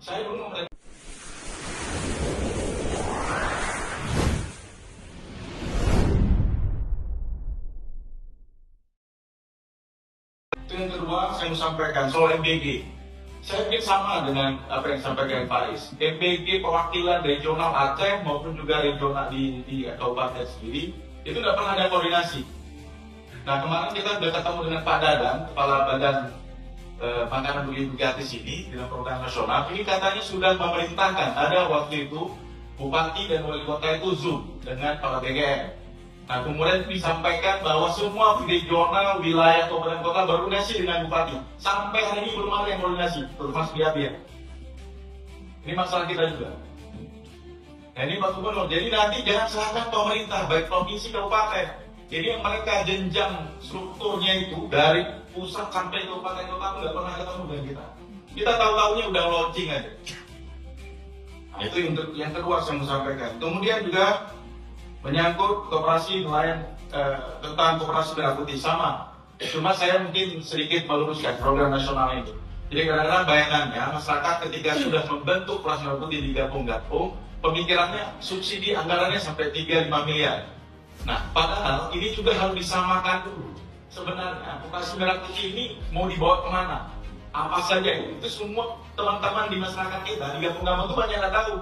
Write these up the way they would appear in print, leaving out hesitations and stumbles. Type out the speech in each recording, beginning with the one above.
Saya dulu yang kedua saya mau sampaikan soal MBG. Saya pikir sama dengan apa yang disampaikan Faris. MBG perwakilan regional Aceh maupun juga regional di kabupaten sendiri itu tidak pernah ada koordinasi. Nah kemarin kita sudah ketemu dengan Pak Dadang, Kepala Badan Makanan Bumi Gratis ini dengan program nasional. Ini katanya sudah memerintahkan ada waktu itu Bupati dan Wali Kota itu Zoom dengan Kepala BGM. Nah kemudian disampaikan bahwa semua regional wilayah kabupaten kota berkoordinasi dengan bupati. Sampai hari ini belum ada yang koordinasi, termasuk dia. Ini masalah kita juga. Nah ini Pak Gubernur, jadi nanti jangan salahkan pemerintah, baik provinsi kabupaten. Jadi yang mereka jenjang strukturnya itu dari pusat sampai kabupaten kota itu nggak pernah ketemu dengan kita. Kita tahu-tahunya udah launching aja. Nah itu yang kedua saya mau sampaikan. Kemudian juga menyangkut koperasi nelayan tentang koperasi merah putih sama. Cuma saya mungkin sedikit meluruskan program nasional itu. Jadi kadang-kadang bayangannya masyarakat ketika sudah membentuk koperasi merah putih digabung-gabung, pemikirannya subsidi anggarannya sampai 3-5 miliar. Nah, padahal ini juga harus disamakan dulu. Sebenarnya koperasi merah putih ini mau dibawa kemana? Apa saja itu semua teman-teman di masyarakat kita digabung-gabung itu banyak yang tahu.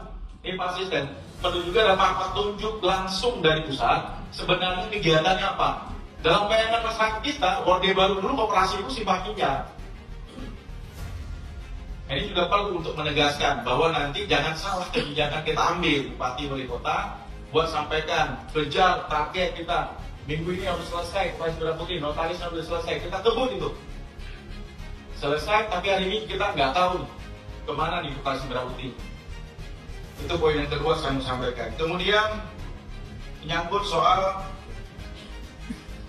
Ini persisten. Perlu juga dapat petunjuk langsung dari pusat sebenarnya kegiatannya apa. Dalam bayangan masyarakat kita, Orde Baru dulu koperasi itu simpang pinjam. Ini juga perlu untuk menegaskan bahwa nanti jangan salah kebijakan kita ambil Bupati Wali Kota buat sampaikan kejar target kita minggu ini harus selesai koperasi merah putih, notaris harus selesai, kita kebut itu selesai, tapi hari ini kita nggak tahu kemana di koperasi merah putih. Itu poin yang kedua saya mau sampaikan. Kemudian menyangkut soal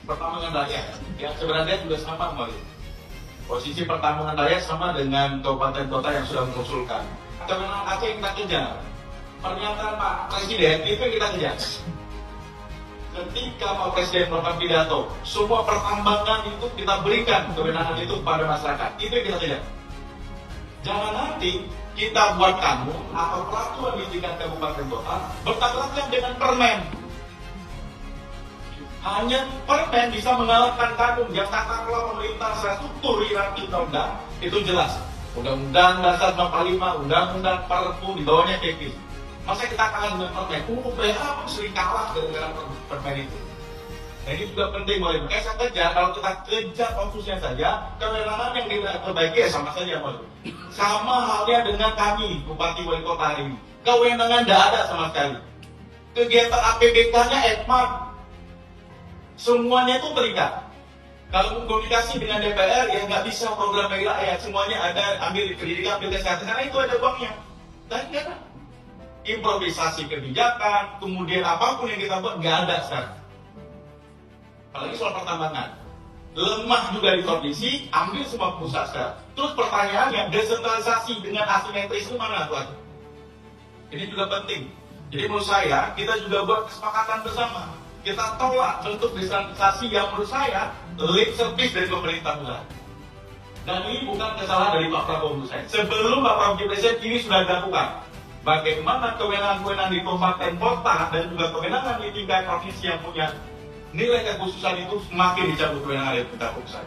pertambangan rakyat, yang sebenarnya juga sama kembali. Posisi pertambangan rakyat sama dengan kabupaten kota yang sudah mengusulkan. Kemenangan Aceh yang kita kejar. Pernyataan Pak Presiden itu yang kita kejar. Ketika Pak Presiden melakukan pidato, semua pertambangan itu kita berikan kewenangan itu kepada masyarakat. Itu yang kita kejar. Jangan nanti kita buat kamu atau peraturan di tingkat kabupaten kota bertabrakan dengan permen. Hanya permen bisa mengalahkan kamu yang tata kelola pemerintah struktur hierarki undang-undang itu jelas. Undang-undang dasar 45, undang-undang Perpu di bawahnya PP. Masa kita kalah dengan permen? PH sering kalah dengan permen itu. Nah, ini juga penting mulai. Makanya saya kejar, kalau kita kejar konsusnya saja, kewenangan yang kita perbaiki sama saja mulai. Sama halnya dengan kami, Bupati Wali Kota hari ini. Kewenangan tidak ada sama sekali. Kegiatan APBK-nya EDMAP. Semuanya itu terikat. Kalau komunikasi dengan DPR, ya nggak bisa program bagi rakyat. Semuanya ada, ambil pendidikan, ambil kesehatan, karena itu ada uangnya. Dan nggak ada. Improvisasi kebijakan, kemudian apapun yang kita buat, nggak ada sekarang. Apalagi soal pertambangan. Lemah juga di provinsi, ambil semua pusat sekarang. Terus pertanyaannya, desentralisasi dengan asimetris itu mana tuh? Ini juga penting. Jadi menurut saya, kita juga buat kesepakatan bersama. Kita tolak bentuk desentralisasi yang menurut saya lip service dari pemerintah pusat. Dan ini bukan kesalahan dari Pak Prabowo menurut saya. Sebelum Pak Prabowo Presiden ini sudah dilakukan. Bagaimana kewenangan-kewenangan di kabupaten kota dan juga kewenangan di tingkat provinsi yang punya nilai kekhususan itu semakin dicabut kewenangan dari kita pusat.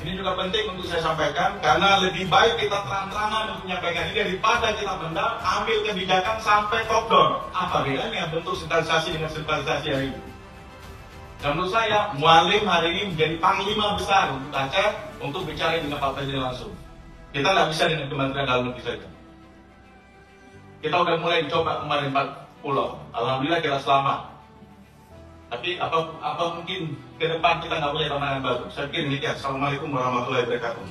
Ini juga penting untuk saya sampaikan karena lebih baik kita terang-terangan untuk menyampaikan ini daripada kita mendam ambil kebijakan sampai top down. Apa bedanya bentuk sentralisasi dengan sentralisasi hari ini? Dan menurut saya, Mualim hari ini menjadi panglima besar untuk Aceh untuk bicara dengan Pak Presiden langsung. Kita nggak bisa dengan Kementerian Dalam Negeri saja. Kita udah mulai coba kemarin 4 pulau. Alhamdulillah kita selamat. Tapi apa mungkin ke depan kita nggak punya tantangan baru? Saya pikir demikian. Assalamualaikum warahmatullahi wabarakatuh.